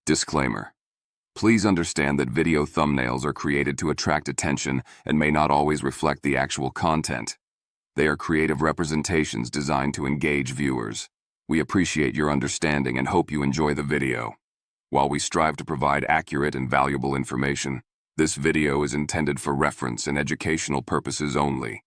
Disclaimer. Please understand that video thumbnails are created to attract attention and may not always reflect the actual content. They are creative representations designed to engage viewers. We appreciate your understanding and hope you enjoy the video. While we strive to provide accurate and valuable information, this video is intended for reference and educational purposes only.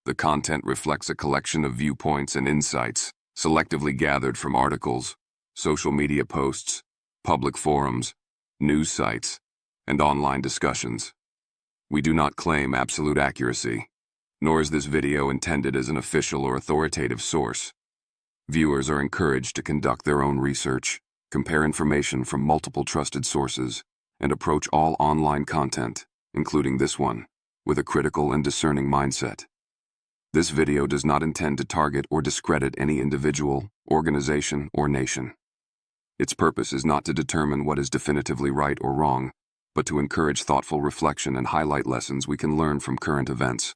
The content reflects a collection of viewpoints and insights, selectively gathered from articles, social media posts, public forums, news sites, and online discussions. We do not claim absolute accuracy, nor is this video intended as an official or authoritative source. Viewers are encouraged to conduct their own research, compare information from multiple trusted sources, and approach all online content, including this one, with a critical and discerning mindset. This video does not intend to target or discredit any individual, organization, or nation. Its purpose is not to determine what is definitively right or wrong, but to encourage thoughtful reflection and highlight lessons we can learn from current events.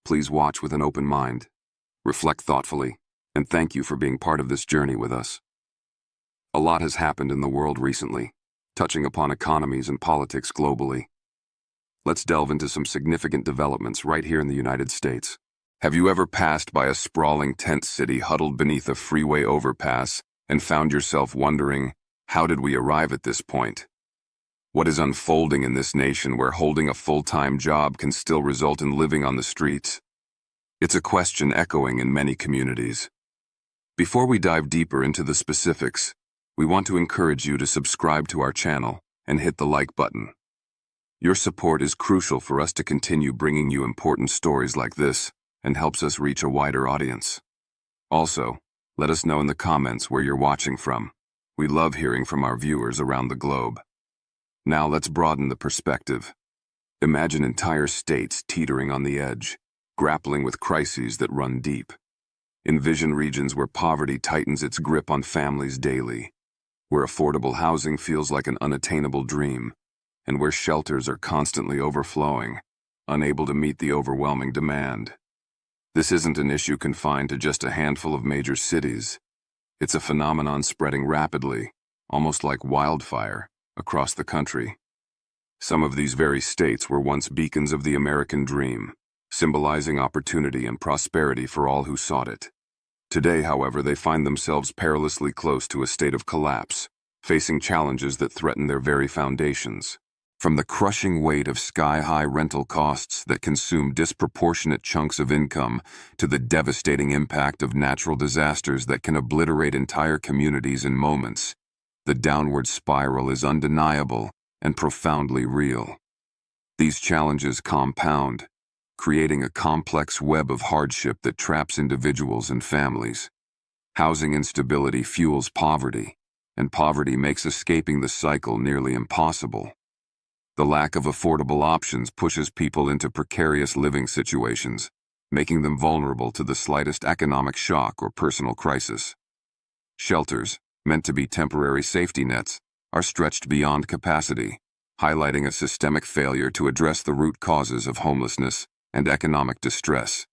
Please watch with an open mind, reflect thoughtfully, and thank you for being part of this journey with us. A lot has happened in the world recently, touching upon economies and politics globally. Let's delve into some significant developments right here in the United States. Have you ever passed by a sprawling tent city huddled beneath a freeway overpass and found yourself wondering, how did we arrive at this point? What is unfolding in this nation where holding a full-time job can still result in living on the streets? It's a question echoing in many communities. Before we dive deeper into the specifics, we want to encourage you to subscribe to our channel and hit the like button. Your support is crucial for us to continue bringing you important stories like this and helps us reach a wider audience. Also, let us know in the comments where you're watching from. We love hearing from our viewers around the globe. Now let's broaden the perspective. Imagine entire states teetering on the edge, grappling with crises that run deep. Envision regions where poverty tightens its grip on families daily, where affordable housing feels like an unattainable dream, and where shelters are constantly overflowing, unable to meet the overwhelming demand. This isn't an issue confined to just a handful of major cities. It's a phenomenon spreading rapidly, almost like wildfire, across the country. Some of these very states were once beacons of the American dream, symbolizing opportunity and prosperity for all who sought it. Today, however, they find themselves perilously close to a state of collapse, facing challenges that threaten their very foundations. From the crushing weight of sky-high rental costs that consume disproportionate chunks of income to the devastating impact of natural disasters that can obliterate entire communities in moments, the downward spiral is undeniable and profoundly real. These challenges compound, creating a complex web of hardship that traps individuals and families. Housing instability fuels poverty, and poverty makes escaping the cycle nearly impossible. The lack of affordable options pushes people into precarious living situations, making them vulnerable to the slightest economic shock or personal crisis. Shelters, meant to be temporary safety nets, are stretched beyond capacity, highlighting a systemic failure to address the root causes of homelessness and economic distress.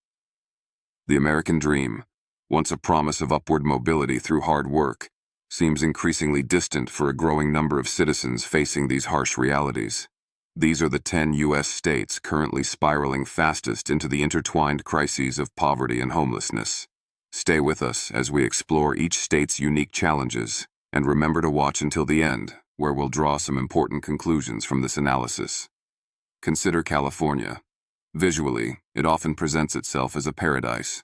The American dream, once a promise of upward mobility through hard work, seems increasingly distant for a growing number of citizens facing these harsh realities. These are the 10 U.S. states currently spiraling fastest into the intertwined crises of poverty and homelessness. Stay with us as we explore each state's unique challenges, and remember to watch until the end, where we'll draw some important conclusions from this analysis. Consider California. Visually, it often presents itself as a paradise.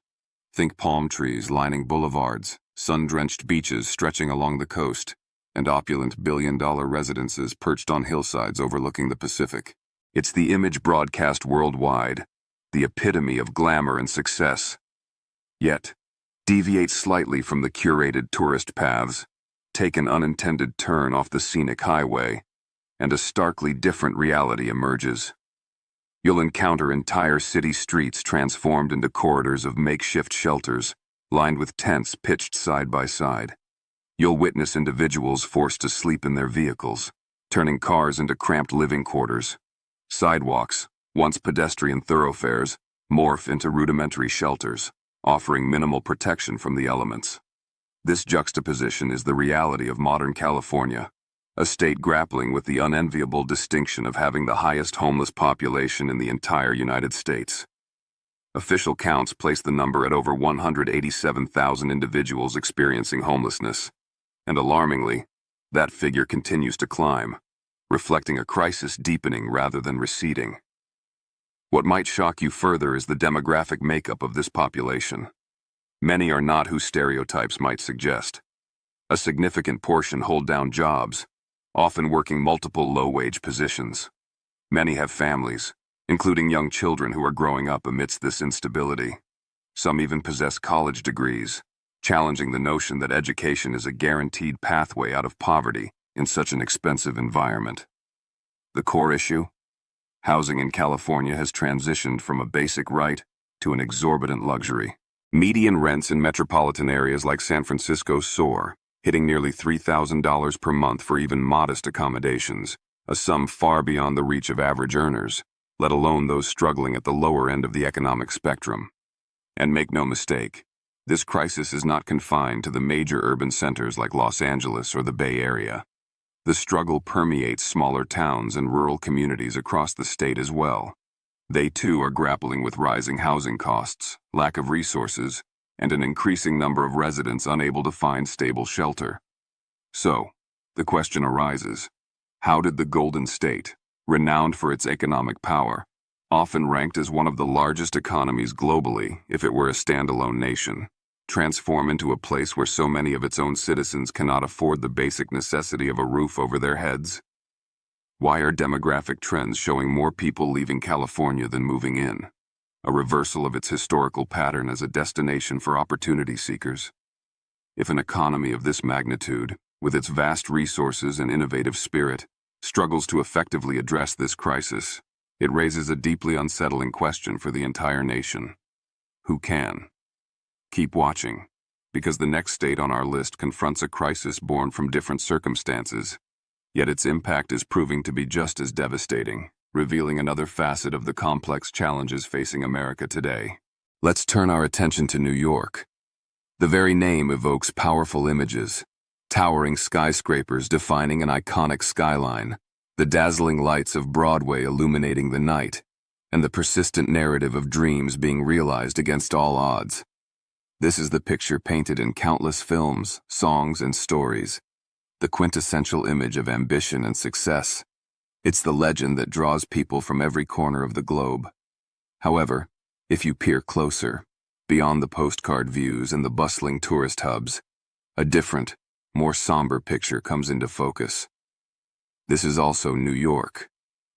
Think palm trees lining boulevards, sun-drenched beaches stretching along the coast, and opulent billion-dollar residences perched on hillsides overlooking the Pacific. It's the image broadcast worldwide, the epitome of glamour and success. Yet, deviate slightly from the curated tourist paths, take an unintended turn off the scenic highway, and a starkly different reality emerges. You'll encounter entire city streets transformed into corridors of makeshift shelters, lined with tents pitched side by side. You'll witness individuals forced to sleep in their vehicles, turning cars into cramped living quarters. Sidewalks, once pedestrian thoroughfares, morph into rudimentary shelters, offering minimal protection from the elements. This juxtaposition is the reality of modern California, a state grappling with the unenviable distinction of having the highest homeless population in the entire United States. Official counts place the number at over 187,000 individuals experiencing homelessness, and alarmingly, that figure continues to climb, reflecting a crisis deepening rather than receding. What might shock you further is the demographic makeup of this population. Many are not who stereotypes might suggest. A significant portion hold down jobs, often working multiple low-wage positions. Many have families, including young children who are growing up amidst this instability. Some even possess college degrees, challenging the notion that education is a guaranteed pathway out of poverty in such an expensive environment. The core issue? Housing in California has transitioned from a basic right to an exorbitant luxury. Median rents in metropolitan areas like San Francisco soar, hitting nearly $3,000 per month for even modest accommodations, a sum far beyond the reach of average earners, let alone those struggling at the lower end of the economic spectrum. And make no mistake, this crisis is not confined to the major urban centers like Los Angeles or the Bay Area. The struggle permeates smaller towns and rural communities across the state as well. They too are grappling with rising housing costs, lack of resources, and an increasing number of residents unable to find stable shelter. So, the question arises, how did the Golden State, renowned for its economic power, often ranked as one of the largest economies globally if it were a standalone nation, transform into a place where so many of its own citizens cannot afford the basic necessity of a roof over their heads? Why are demographic trends showing more people leaving California than moving in? A reversal of its historical pattern as a destination for opportunity seekers. If an economy of this magnitude, with its vast resources and innovative spirit, struggles to effectively address this crisis, it raises a deeply unsettling question for the entire nation. Who can? Keep watching, because the next state on our list confronts a crisis born from different circumstances, yet its impact is proving to be just as devastating, revealing another facet of the complex challenges facing America today. Let's turn our attention to New York. The very name evokes powerful images, towering skyscrapers defining an iconic skyline, the dazzling lights of Broadway illuminating the night, and the persistent narrative of dreams being realized against all odds. This is the picture painted in countless films, songs, and stories, the quintessential image of ambition and success. It's the legend that draws people from every corner of the globe. However, if you peer closer, beyond the postcard views and the bustling tourist hubs, a different, more somber picture comes into focus. This is also New York,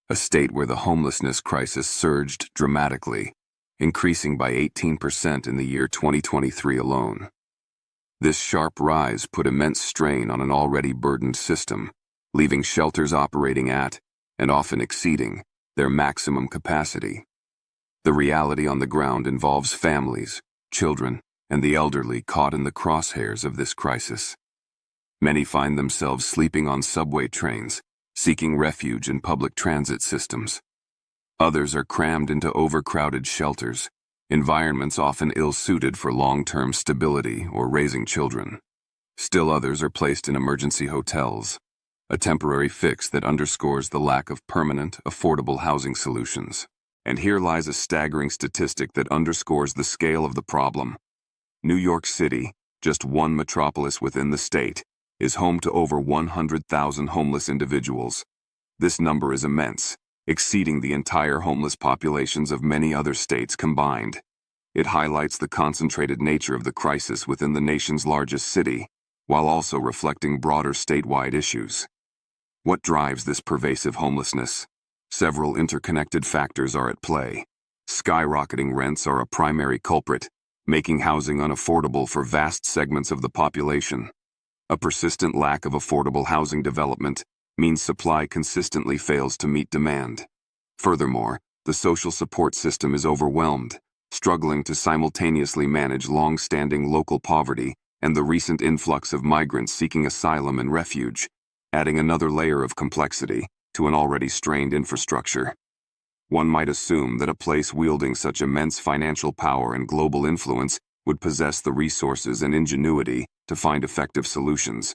a state where the homelessness crisis surged dramatically, increasing by 18% in the year 2023 alone. This sharp rise put immense strain on an already burdened system, leaving shelters operating at, and often exceeding, their maximum capacity. The reality on the ground involves families, children, and the elderly caught in the crosshairs of this crisis. Many find themselves sleeping on subway trains, seeking refuge in public transit systems. Others are crammed into overcrowded shelters, environments often ill-suited for long-term stability or raising children. Still others are placed in emergency hotels, a temporary fix that underscores the lack of permanent, affordable housing solutions. And here lies a staggering statistic that underscores the scale of the problem. New York City, just one metropolis within the state, is home to over 100,000 homeless individuals. This number is immense, exceeding the entire homeless populations of many other states combined. It highlights the concentrated nature of the crisis within the nation's largest city, while also reflecting broader statewide issues. What drives this pervasive homelessness? Several interconnected factors are at play. Skyrocketing rents are a primary culprit, making housing unaffordable for vast segments of the population. A persistent lack of affordable housing development means supply consistently fails to meet demand. Furthermore, the social support system is overwhelmed, struggling to simultaneously manage long-standing local poverty and the recent influx of migrants seeking asylum and refuge, adding another layer of complexity to an already strained infrastructure. One might assume that a place wielding such immense financial power and global influence would possess the resources and ingenuity to find effective solutions.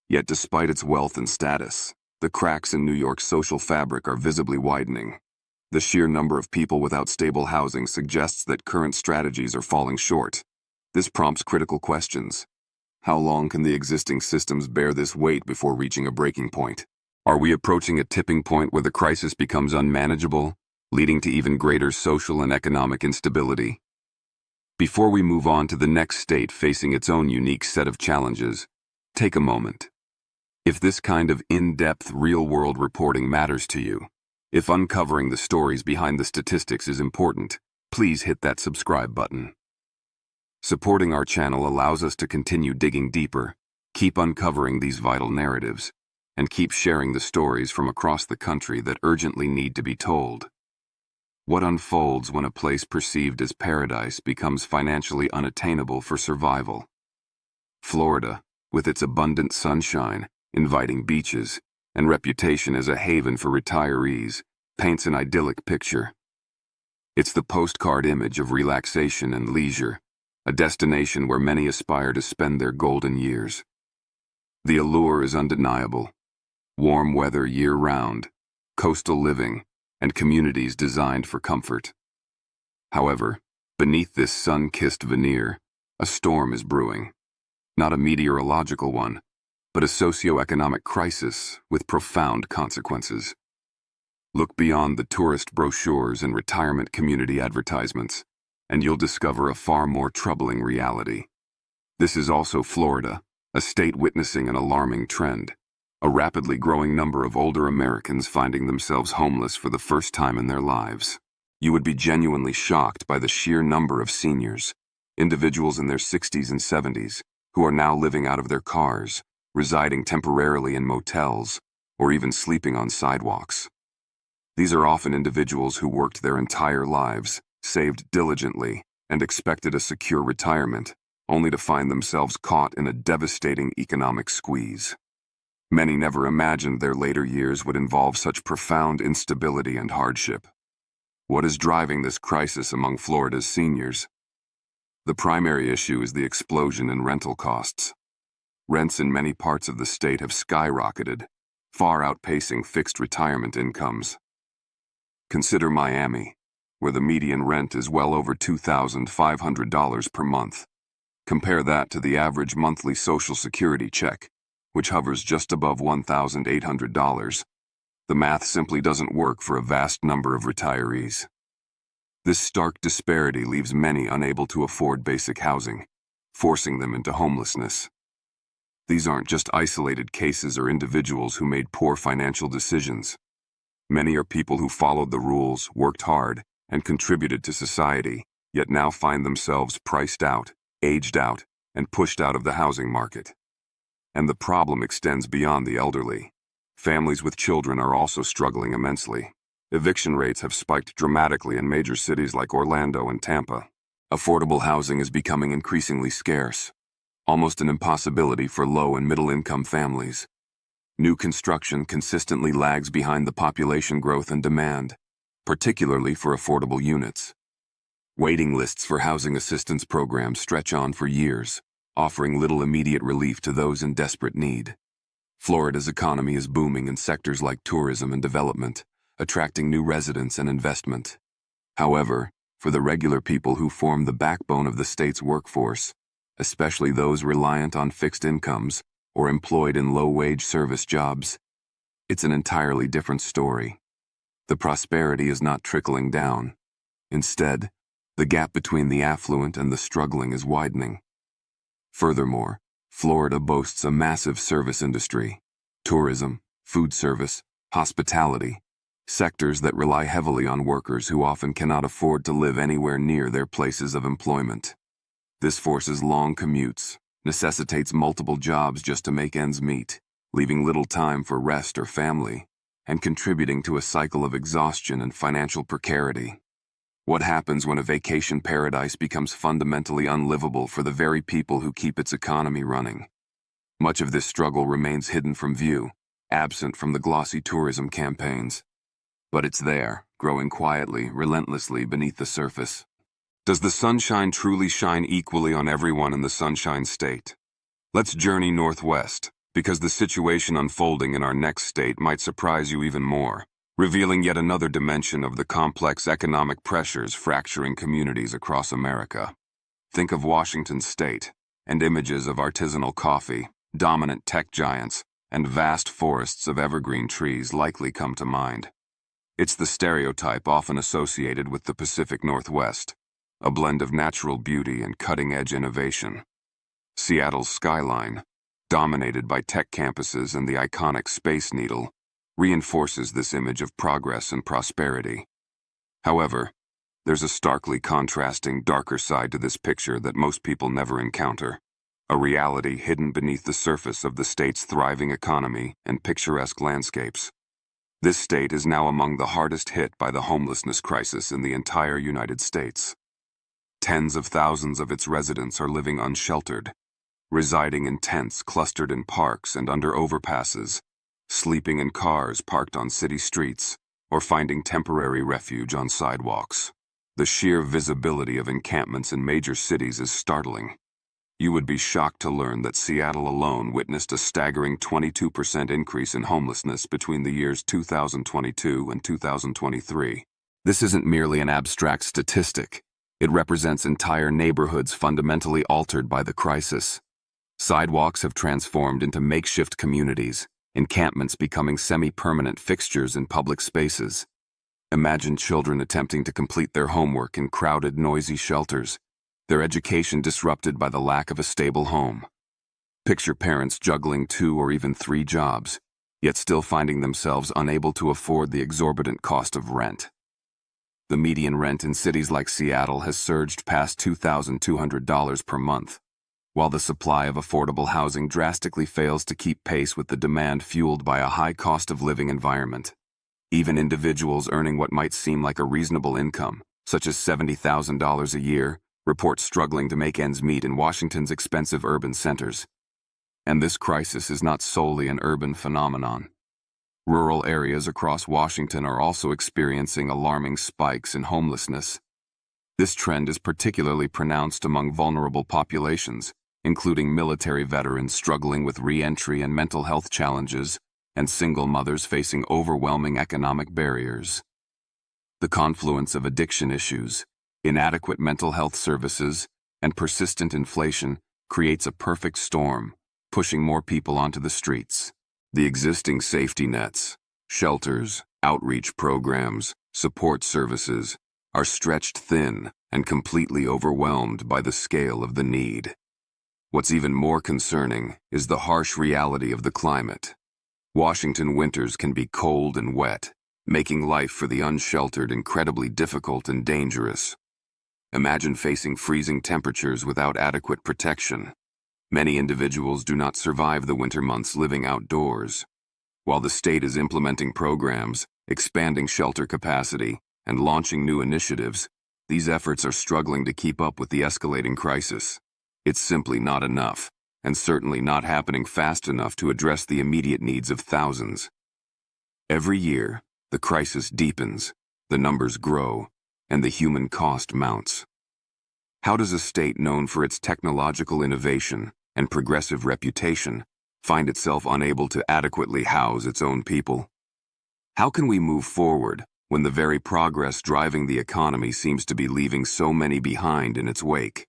Yet despite its wealth and status, the cracks in New York's social fabric are visibly widening. The sheer number of people without stable housing suggests that current strategies are falling short. This prompts critical questions. How long can the existing systems bear this weight before reaching a breaking point? Are we approaching a tipping point where the crisis becomes unmanageable, leading to even greater social and economic instability? Before we move on to the next state facing its own unique set of challenges, take a moment. If this kind of in-depth, real-world reporting matters to you, if uncovering the stories behind the statistics is important, please hit that subscribe button. Supporting our channel allows us to continue digging deeper, keep uncovering these vital narratives, and keep sharing the stories from across the country that urgently need to be told. What unfolds when a place perceived as paradise becomes financially unattainable for survival? Florida, with its abundant sunshine, inviting beaches, and reputation as a haven for retirees, paints an idyllic picture. It's the postcard image of relaxation and leisure, a destination where many aspire to spend their golden years. The allure is undeniable. Warm weather year-round, coastal living, and communities designed for comfort. However, beneath this sun-kissed veneer, a storm is brewing. Not a meteorological one, but a socio-economic crisis with profound consequences. Look beyond the tourist brochures and retirement community advertisements, and you'll discover a far more troubling reality. This is also Florida, a state witnessing an alarming trend. A rapidly growing number of older Americans finding themselves homeless for the first time in their lives. You would be genuinely shocked by the sheer number of seniors, individuals in their 60s and 70s, who are now living out of their cars, residing temporarily in motels, or even sleeping on sidewalks. These are often individuals who worked their entire lives, saved diligently, and expected a secure retirement, only to find themselves caught in a devastating economic squeeze. Many never imagined their later years would involve such profound instability and hardship. What is driving this crisis among Florida's seniors? The primary issue is the explosion in rental costs. Rents in many parts of the state have skyrocketed, far outpacing fixed retirement incomes. Consider Miami, where the median rent is well over $2,500 per month. Compare that to the average monthly Social Security check, which hovers just above $1,800. The math simply doesn't work for a vast number of retirees. This stark disparity leaves many unable to afford basic housing, forcing them into homelessness. These aren't just isolated cases or individuals who made poor financial decisions. Many are people who followed the rules, worked hard, and contributed to society, yet now find themselves priced out, aged out, and pushed out of the housing market. And the problem extends beyond the elderly. Families with children are also struggling immensely. Eviction rates have spiked dramatically in major cities like Orlando and Tampa. Affordable housing is becoming increasingly scarce, almost an impossibility for low- and middle-income families. New construction consistently lags behind the population growth and demand, particularly for affordable units. Waiting lists for housing assistance programs stretch on for years, offering little immediate relief to those in desperate need. Florida's economy is booming in sectors like tourism and development, attracting new residents and investment. However, for the regular people who form the backbone of the state's workforce, especially those reliant on fixed incomes or employed in low-wage service jobs, it's an entirely different story. The prosperity is not trickling down. Instead, the gap between the affluent and the struggling is widening. Furthermore, Florida boasts a massive service industry: tourism, food service, hospitality, sectors that rely heavily on workers who often cannot afford to live anywhere near their places of employment. This forces long commutes, necessitates multiple jobs just to make ends meet, leaving little time for rest or family, and contributing to a cycle of exhaustion and financial precarity. What happens when a vacation paradise becomes fundamentally unlivable for the very people who keep its economy running? Much of this struggle remains hidden from view, absent from the glossy tourism campaigns. But it's there, growing quietly, relentlessly beneath the surface. Does the sunshine truly shine equally on everyone in the Sunshine State? Let's journey northwest, because the situation unfolding in our next state might surprise you even more, revealing yet another dimension of the complex economic pressures fracturing communities across America. Think of Washington state, and images of artisanal coffee, dominant tech giants, and vast forests of evergreen trees likely come to mind. It's the stereotype often associated with the Pacific Northwest, a blend of natural beauty and cutting-edge innovation. Seattle's skyline, dominated by tech campuses and the iconic Space Needle, reinforces this image of progress and prosperity. However, there's a starkly contrasting, darker side to this picture that most people never encounter, a reality hidden beneath the surface of the state's thriving economy and picturesque landscapes. This state is now among the hardest hit by the homelessness crisis in the entire United States. Tens of thousands of its residents are living unsheltered, residing in tents clustered in parks and under overpasses, sleeping in cars parked on city streets, or finding temporary refuge on sidewalks. The sheer visibility of encampments in major cities is startling. You would be shocked to learn that Seattle alone witnessed a staggering 22% increase in homelessness between the years 2022 and 2023. This isn't merely an abstract statistic. It represents entire neighborhoods fundamentally altered by the crisis. Sidewalks have transformed into makeshift communities, encampments becoming semi-permanent fixtures in public spaces. Imagine children attempting to complete their homework in crowded, noisy shelters, their education disrupted by the lack of a stable home. Picture parents juggling 2 or even 3 jobs, yet still finding themselves unable to afford the exorbitant cost of rent. The median rent in cities like Seattle has surged past $2,200 per month, while the supply of affordable housing drastically fails to keep pace with the demand fueled by a high cost of living environment. Even individuals earning what might seem like a reasonable income, such as $70,000 a year, report struggling to make ends meet in Washington's expensive urban centers. And this crisis is not solely an urban phenomenon. Rural areas across Washington are also experiencing alarming spikes in homelessness. This trend is particularly pronounced among vulnerable populations, including military veterans struggling with re-entry and mental health challenges, and single mothers facing overwhelming economic barriers. The confluence of addiction issues, inadequate mental health services, and persistent inflation creates a perfect storm, pushing more people onto the streets. The existing safety nets, shelters, outreach programs, support services are stretched thin and completely overwhelmed by the scale of the need. What's even more concerning is the harsh reality of the climate. Washington winters can be cold and wet, making life for the unsheltered incredibly difficult and dangerous. Imagine facing freezing temperatures without adequate protection. Many individuals do not survive the winter months living outdoors. While the state is implementing programs, expanding shelter capacity, and launching new initiatives, these efforts are struggling to keep up with the escalating crisis. It's simply not enough, and certainly not happening fast enough to address the immediate needs of thousands. Every year, the crisis deepens, the numbers grow, and the human cost mounts. How does a state known for its technological innovation and progressive reputation find itself unable to adequately house its own people? How can we move forward when the very progress driving the economy seems to be leaving so many behind in its wake?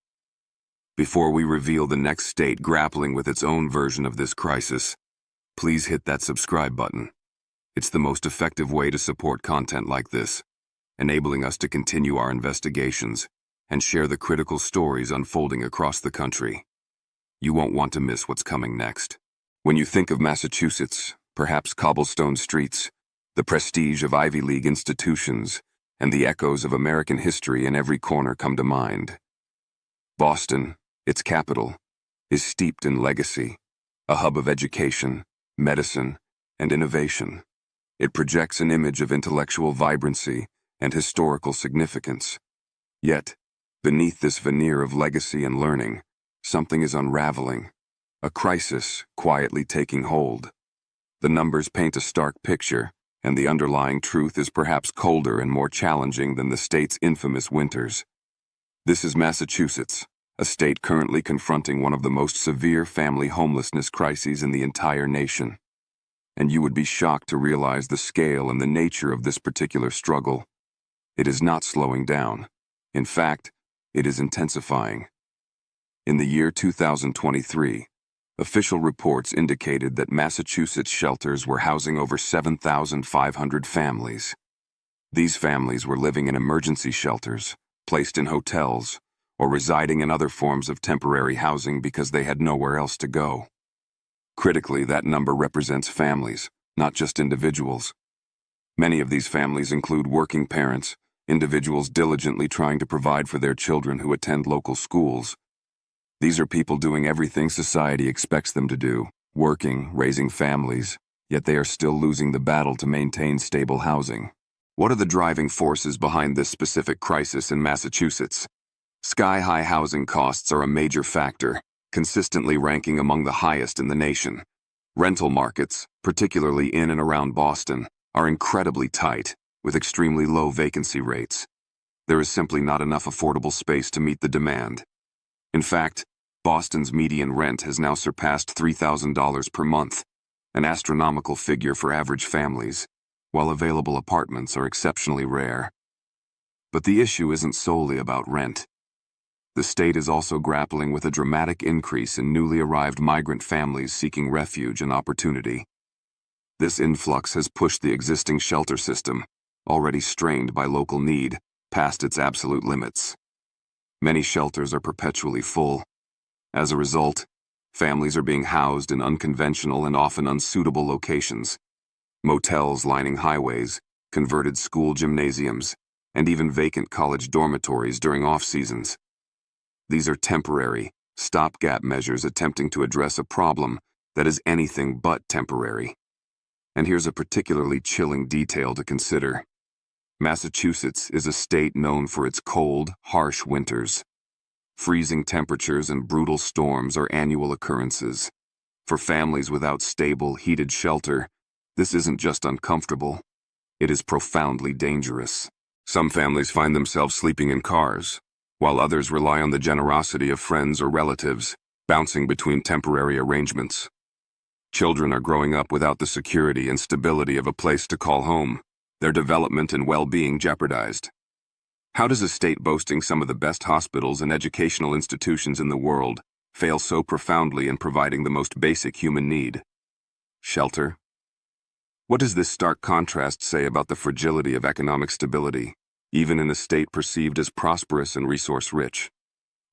Before we reveal the next state grappling with its own version of this crisis, please hit that subscribe button. It's the most effective way to support content like this, enabling us to continue our investigations and share the critical stories unfolding across the country. You won't want to miss what's coming next. When you think of Massachusetts, perhaps cobblestone streets, the prestige of Ivy League institutions, and the echoes of American history in every corner come to mind. Boston, its capital, is steeped in legacy, a hub of education, medicine, and innovation. It projects an image of intellectual vibrancy and historical significance. Yet, beneath this veneer of legacy and learning, something is unraveling, a crisis quietly taking hold. The numbers paint a stark picture, and the underlying truth is perhaps colder and more challenging than the state's infamous winters. This is Massachusetts, a state currently confronting one of the most severe family homelessness crises in the entire nation. And you would be shocked to realize the scale and the nature of this particular struggle. It is not slowing down. In fact, it is intensifying. In the year 2023, official reports indicated that Massachusetts shelters were housing over 7,500 families. These families were living in emergency shelters, placed in hotels, or residing in other forms of temporary housing because they had nowhere else to go. Critically, that number represents families, not just individuals. Many of these families include working parents, individuals diligently trying to provide for their children who attend local schools. These are people doing everything society expects them to do, working, raising families, yet they are still losing the battle to maintain stable housing. What are the driving forces behind this specific crisis in Massachusetts? Sky-high housing costs are a major factor, consistently ranking among the highest in the nation. Rental markets, particularly in and around Boston, are incredibly tight, with extremely low vacancy rates. There is simply not enough affordable space to meet the demand. In fact, Boston's median rent has now surpassed $3,000 per month, an astronomical figure for average families, while available apartments are exceptionally rare. But the issue isn't solely about rent. The state is also grappling with a dramatic increase in newly arrived migrant families seeking refuge and opportunity. This influx has pushed the existing shelter system, already strained by local need, past its absolute limits. Many shelters are perpetually full. As a result, families are being housed in unconventional and often unsuitable locations. Motels lining highways, converted school gymnasiums, and even vacant college dormitories during off-seasons. These are temporary, stopgap measures attempting to address a problem that is anything but temporary. And here's a particularly chilling detail to consider. Massachusetts is a state known for its cold, harsh winters. Freezing temperatures and brutal storms are annual occurrences. For families without stable, heated shelter, this isn't just uncomfortable. It is profoundly dangerous. Some families find themselves sleeping in cars, while others rely on the generosity of friends or relatives, bouncing between temporary arrangements. Children are growing up without the security and stability of a place to call home, their development and well-being jeopardized. How does a state boasting some of the best hospitals and educational institutions in the world fail so profoundly in providing the most basic human need? Shelter. What does this stark contrast say about the fragility of economic stability, even in a state perceived as prosperous and resource-rich?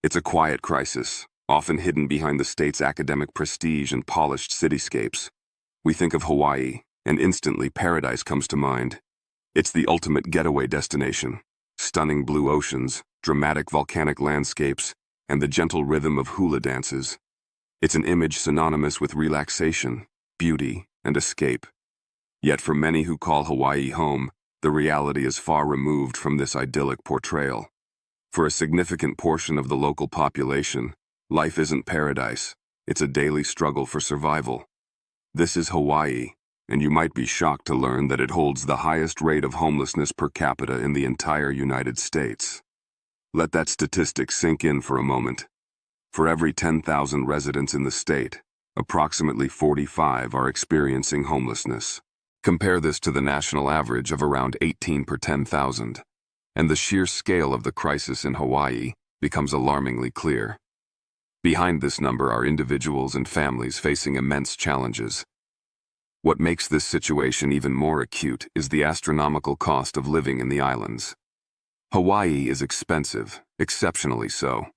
It's a quiet crisis, often hidden behind the state's academic prestige and polished cityscapes. We think of Hawaii, and instantly paradise comes to mind. It's the ultimate getaway destination. Stunning blue oceans, dramatic volcanic landscapes, and the gentle rhythm of hula dances. It's an image synonymous with relaxation, beauty, and escape. Yet for many who call Hawaii home, the reality is far removed from this idyllic portrayal. For a significant portion of the local population, life isn't paradise, it's a daily struggle for survival. This is Hawaii, and you might be shocked to learn that it holds the highest rate of homelessness per capita in the entire United States. Let that statistic sink in for a moment. For every 10,000 residents in the state, approximately 45 are experiencing homelessness. Compare this to the national average of around 18 per 10,000, and the sheer scale of the crisis in Hawaii becomes alarmingly clear. Behind this number are individuals and families facing immense challenges. What makes this situation even more acute is the astronomical cost of living in the islands. Hawaii is expensive, exceptionally so.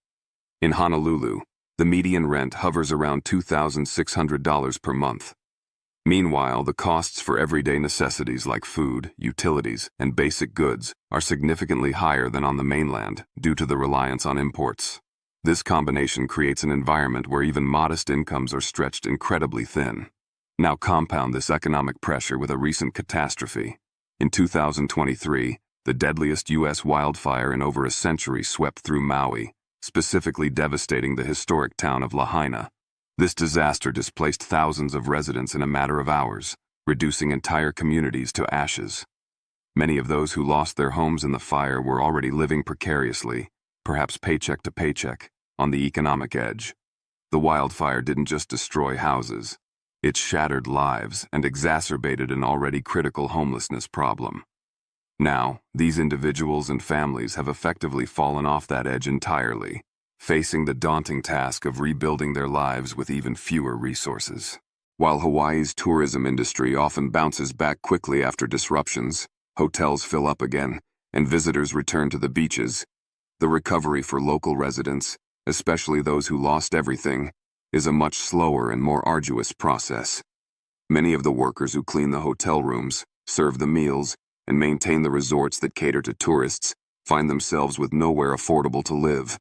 In Honolulu, the median rent hovers around $2,600 per month. Meanwhile, the costs for everyday necessities like food, utilities, and basic goods are significantly higher than on the mainland due to the reliance on imports. This combination creates an environment where even modest incomes are stretched incredibly thin. Now compound this economic pressure with a recent catastrophe. In 2023, the deadliest U.S. wildfire in over a century swept through Maui, specifically devastating the historic town of Lahaina. This disaster displaced thousands of residents in a matter of hours, reducing entire communities to ashes. Many of those who lost their homes in the fire were already living precariously, perhaps paycheck to paycheck, on the economic edge. The wildfire didn't just destroy houses. It shattered lives and exacerbated an already critical homelessness problem. Now, these individuals and families have effectively fallen off that edge entirely, facing the daunting task of rebuilding their lives with even fewer resources. While Hawaii's tourism industry often bounces back quickly after disruptions, hotels fill up again, and visitors return to the beaches, the recovery for local residents, especially those who lost everything, is a much slower and more arduous process. Many of the workers who clean the hotel rooms, serve the meals, and maintain the resorts that cater to tourists find themselves with nowhere affordable to live.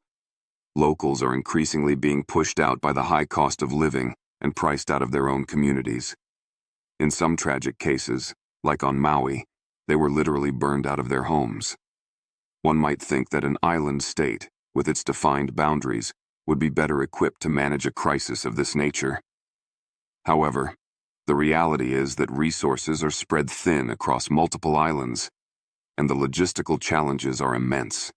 Locals are increasingly being pushed out by the high cost of living and priced out of their own communities. In some tragic cases, like on Maui, they were literally burned out of their homes. One might think that an island state, with its defined boundaries, would be better equipped to manage a crisis of this nature. However, the reality is that resources are spread thin across multiple islands, and the logistical challenges are immense.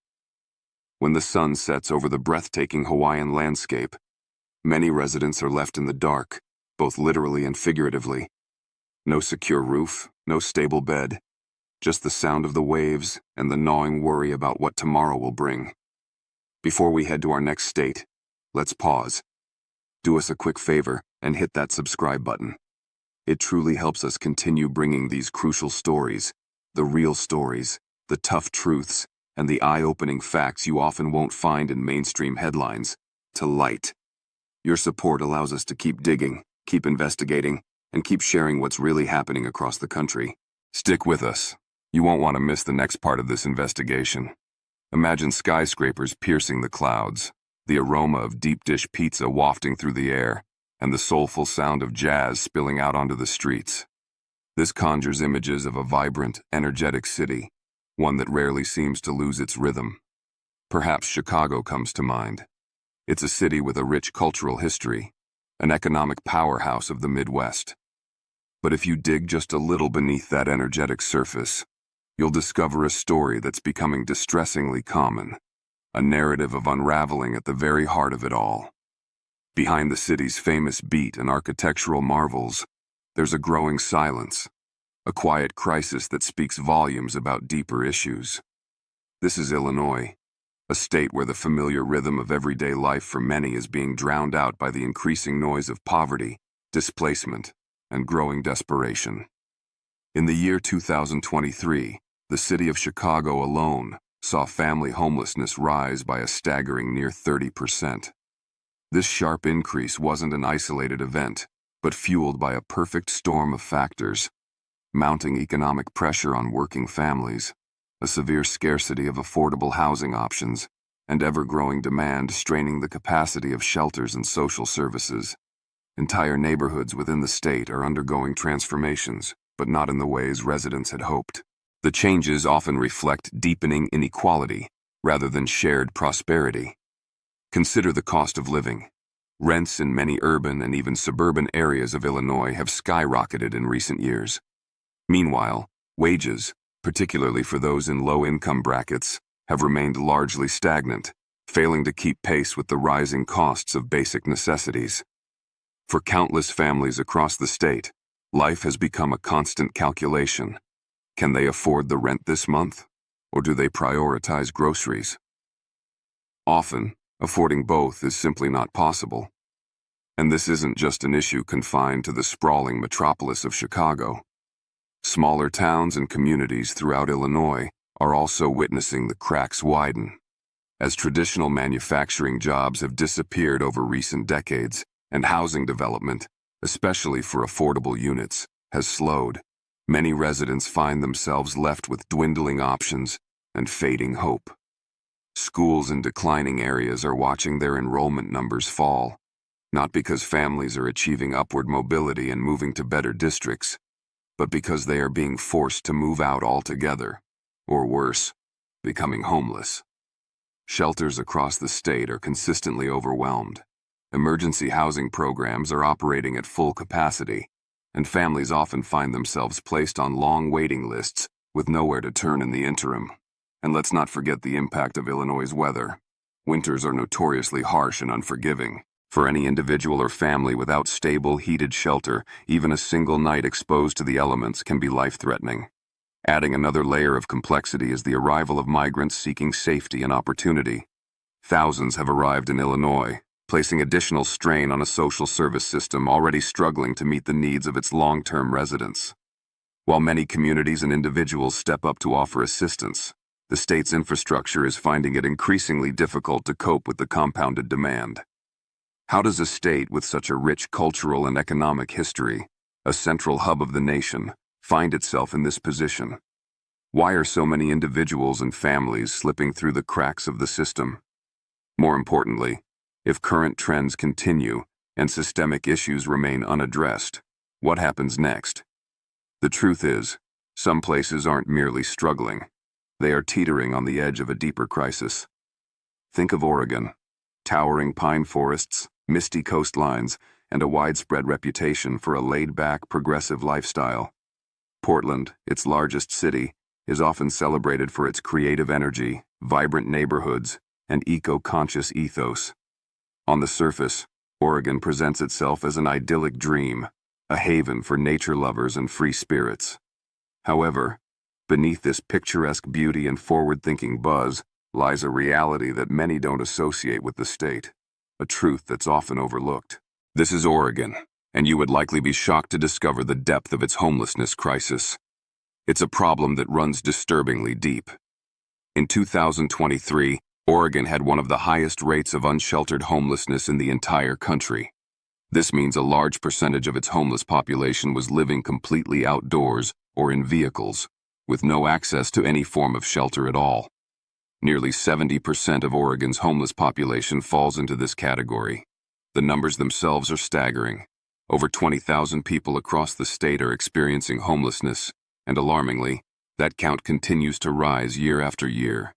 When the sun sets over the breathtaking Hawaiian landscape, many residents are left in the dark, both literally and figuratively. No secure roof, no stable bed, just the sound of the waves and the gnawing worry about what tomorrow will bring. Before we head to our next state, let's pause. Do us a quick favor and hit that subscribe button. It truly helps us continue bringing these crucial stories, the real stories, the tough truths, and the eye-opening facts you often won't find in mainstream headlines, to light. Your support allows us to keep digging, keep investigating, and keep sharing what's really happening across the country. Stick with us. You won't want to miss the next part of this investigation. Imagine skyscrapers piercing the clouds, the aroma of deep dish pizza wafting through the air, and the soulful sound of jazz spilling out onto the streets. This conjures images of a vibrant, energetic city, one that rarely seems to lose its rhythm. Perhaps Chicago comes to mind. It's a city with a rich cultural history, an economic powerhouse of the Midwest. But if you dig just a little beneath that energetic surface, you'll discover a story that's becoming distressingly common, a narrative of unraveling at the very heart of it all. Behind the city's famous beat and architectural marvels, there's a growing silence, a quiet crisis that speaks volumes about deeper issues. This is Illinois, a state where the familiar rhythm of everyday life for many is being drowned out by the increasing noise of poverty, displacement, and growing desperation. In the year 2023, the city of Chicago alone saw family homelessness rise by a staggering near 30%. This sharp increase wasn't an isolated event, but fueled by a perfect storm of factors: mounting economic pressure on working families, a severe scarcity of affordable housing options, and ever-growing demand straining the capacity of shelters and social services. Entire neighborhoods within the state are undergoing transformations, but not in the ways residents had hoped. The changes often reflect deepening inequality rather than shared prosperity. Consider the cost of living. Rents in many urban and even suburban areas of Illinois have skyrocketed in recent years. Meanwhile, wages, particularly for those in low-income brackets, have remained largely stagnant, failing to keep pace with the rising costs of basic necessities. For countless families across the state, life has become a constant calculation. Can they afford the rent this month, or do they prioritize groceries? Often, affording both is simply not possible. And this isn't just an issue confined to the sprawling metropolis of Chicago. Smaller towns and communities throughout Illinois are also witnessing the cracks widen. As traditional manufacturing jobs have disappeared over recent decades, and housing development, especially for affordable units, has slowed, many residents find themselves left with dwindling options and fading hope. Schools in declining areas are watching their enrollment numbers fall, not because families are achieving upward mobility and moving to better districts, but because they are being forced to move out altogether, or worse, becoming homeless. Shelters across the state are consistently overwhelmed. Emergency housing programs are operating at full capacity, and families often find themselves placed on long waiting lists with nowhere to turn in the interim. And let's not forget the impact of Illinois' weather. Winters are notoriously harsh and unforgiving. For any individual or family without stable, heated shelter, even a single night exposed to the elements can be life-threatening. Adding another layer of complexity is the arrival of migrants seeking safety and opportunity. Thousands have arrived in Illinois, placing additional strain on a social service system already struggling to meet the needs of its long-term residents. While many communities and individuals step up to offer assistance, the state's infrastructure is finding it increasingly difficult to cope with the compounded demand. How does a state with such a rich cultural and economic history, a central hub of the nation, find itself in this position? Why are so many individuals and families slipping through the cracks of the system? More importantly, if current trends continue and systemic issues remain unaddressed, what happens next? The truth is, some places aren't merely struggling. They are teetering on the edge of a deeper crisis. Think of Oregon. Towering pine forests, misty coastlines, and a widespread reputation for a laid-back, progressive lifestyle. Portland, its largest city, is often celebrated for its creative energy, vibrant neighborhoods, and eco-conscious ethos. On the surface, Oregon presents itself as an idyllic dream, a haven for nature lovers and free spirits. However, beneath this picturesque beauty and forward-thinking buzz lies a reality that many don't associate with the state, a truth that's often overlooked. This is Oregon, and you would likely be shocked to discover the depth of its homelessness crisis. It's a problem that runs disturbingly deep. In 2023, Oregon had one of the highest rates of unsheltered homelessness in the entire country. This means a large percentage of its homeless population was living completely outdoors or in vehicles, with no access to any form of shelter at all. Nearly 70% of Oregon's homeless population falls into this category. The numbers themselves are staggering. Over 20,000 people across the state are experiencing homelessness, and alarmingly, that count continues to rise year after year.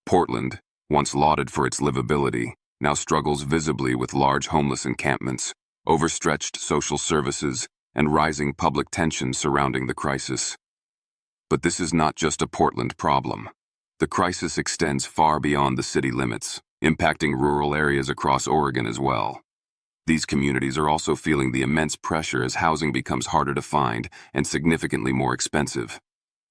Portland, once lauded for its livability, now struggles visibly with large homeless encampments, overstretched social services, and rising public tension surrounding the crisis. But this is not just a Portland problem. The crisis extends far beyond the city limits, impacting rural areas across Oregon as well. These communities are also feeling the immense pressure as housing becomes harder to find and significantly more expensive.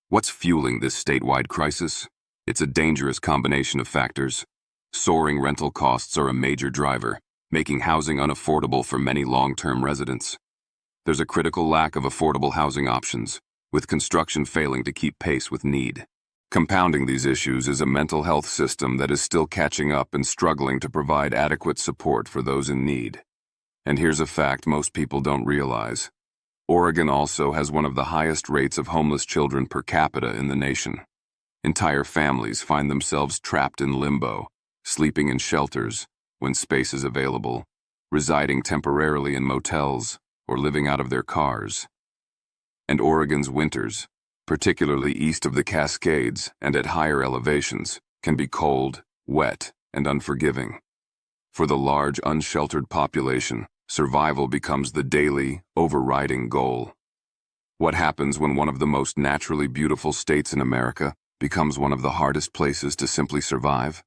What's fueling this statewide crisis? It's a dangerous combination of factors. Soaring rental costs are a major driver, making housing unaffordable for many long-term residents. There's a critical lack of affordable housing options, with construction failing to keep pace with need. Compounding these issues is a mental health system that is still catching up and struggling to provide adequate support for those in need. And here's a fact most people don't realize. Oregon also has one of the highest rates of homeless children per capita in the nation. Entire families find themselves trapped in limbo, sleeping in shelters when space is available, residing temporarily in motels, or living out of their cars. And Oregon's winters, particularly east of the Cascades and at higher elevations, can be cold, wet, and unforgiving. For the large, unsheltered population, survival becomes the daily, overriding goal. What happens when one of the most naturally beautiful states in America becomes one of the hardest places to simply survive?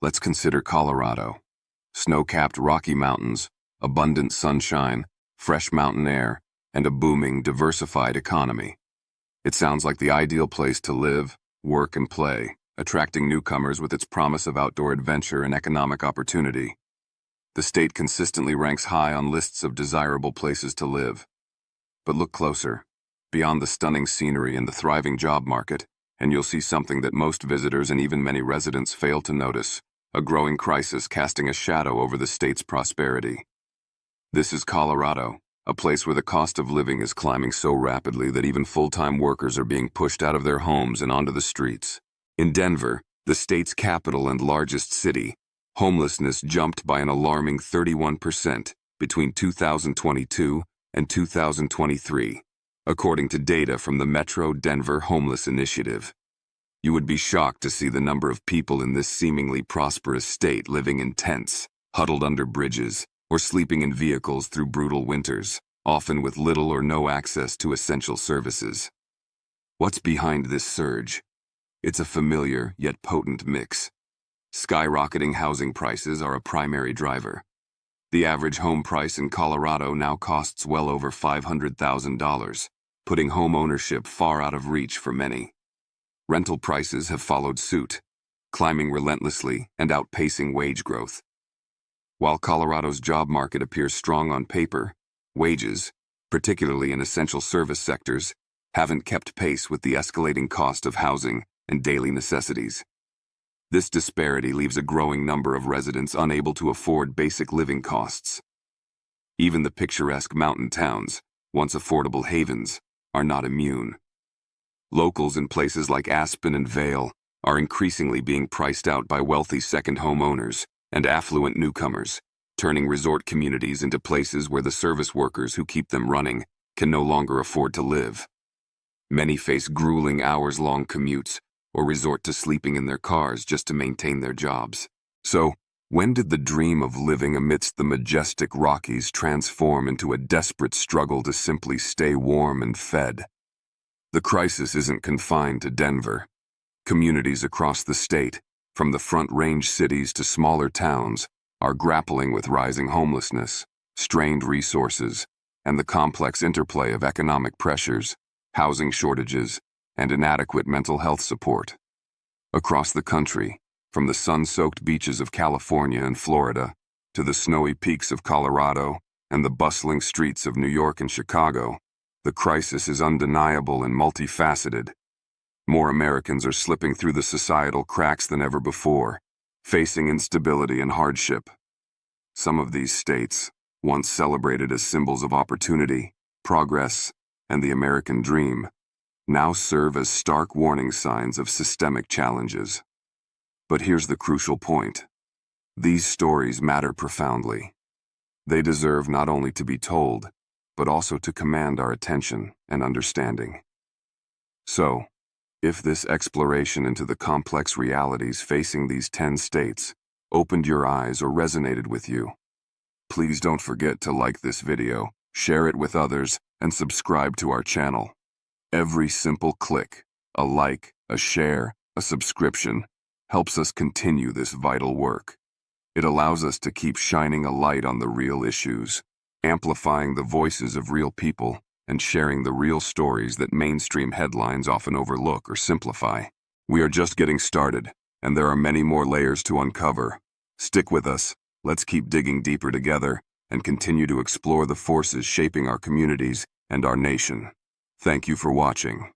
Let's consider Colorado. Snow-capped Rocky Mountains, abundant sunshine, fresh mountain air, and a booming, diversified economy. It sounds like the ideal place to live, work, and play, attracting newcomers with its promise of outdoor adventure and economic opportunity. The state consistently ranks high on lists of desirable places to live. But look closer, beyond the stunning scenery and the thriving job market, and you'll see something that most visitors and even many residents fail to notice, a growing crisis casting a shadow over the state's prosperity. This is Colorado, a place where the cost of living is climbing so rapidly that even full-time workers are being pushed out of their homes and onto the streets. In Denver, the state's capital and largest city, homelessness jumped by an alarming 31% between 2022 and 2023, according to data from the Metro Denver Homeless Initiative. You would be shocked to see the number of people in this seemingly prosperous state living in tents, huddled under bridges, or sleeping in vehicles through brutal winters, often with little or no access to essential services. What's behind this surge? It's a familiar yet potent mix. Skyrocketing housing prices are a primary driver. The average home price in Colorado now costs well over $500,000, putting home ownership far out of reach for many. Rental prices have followed suit, climbing relentlessly and outpacing wage growth. While Colorado's job market appears strong on paper, wages, particularly in essential service sectors, haven't kept pace with the escalating cost of housing and daily necessities. This disparity leaves a growing number of residents unable to afford basic living costs. Even the picturesque mountain towns, once affordable havens, are not immune. Locals in places like Aspen and Vail are increasingly being priced out by wealthy second home owners and affluent newcomers, turning resort communities into places where the service workers who keep them running can no longer afford to live. Many face grueling hours-long commutes or resort to sleeping in their cars just to maintain their jobs. So, when did the dream of living amidst the majestic Rockies transform into a desperate struggle to simply stay warm and fed? The crisis isn't confined to Denver. Communities across the state, from the Front Range cities to smaller towns, are grappling with rising homelessness, strained resources, and the complex interplay of economic pressures, housing shortages, and inadequate mental health support. Across the country, from the sun-soaked beaches of California and Florida to the snowy peaks of Colorado and the bustling streets of New York and Chicago, the crisis is undeniable and multifaceted. More Americans are slipping through the societal cracks than ever before, facing instability and hardship. Some of these states, once celebrated as symbols of opportunity, progress, and the American dream, now serve as stark warning signs of systemic challenges. But here's the crucial point. These stories matter profoundly. They deserve not only to be told, but also to command our attention and understanding. So, if this exploration into the complex realities facing these 10 states opened your eyes or resonated with you, please don't forget to like this video, share it with others, and subscribe to our channel. Every simple click, a like, a share, a subscription, helps us continue this vital work. It allows us to keep shining a light on the real issues, amplifying the voices of real people, and sharing the real stories that mainstream headlines often overlook or simplify. We are just getting started, and there are many more layers to uncover. Stick with us, let's keep digging deeper together, and continue to explore the forces shaping our communities and our nation. Thank you for watching.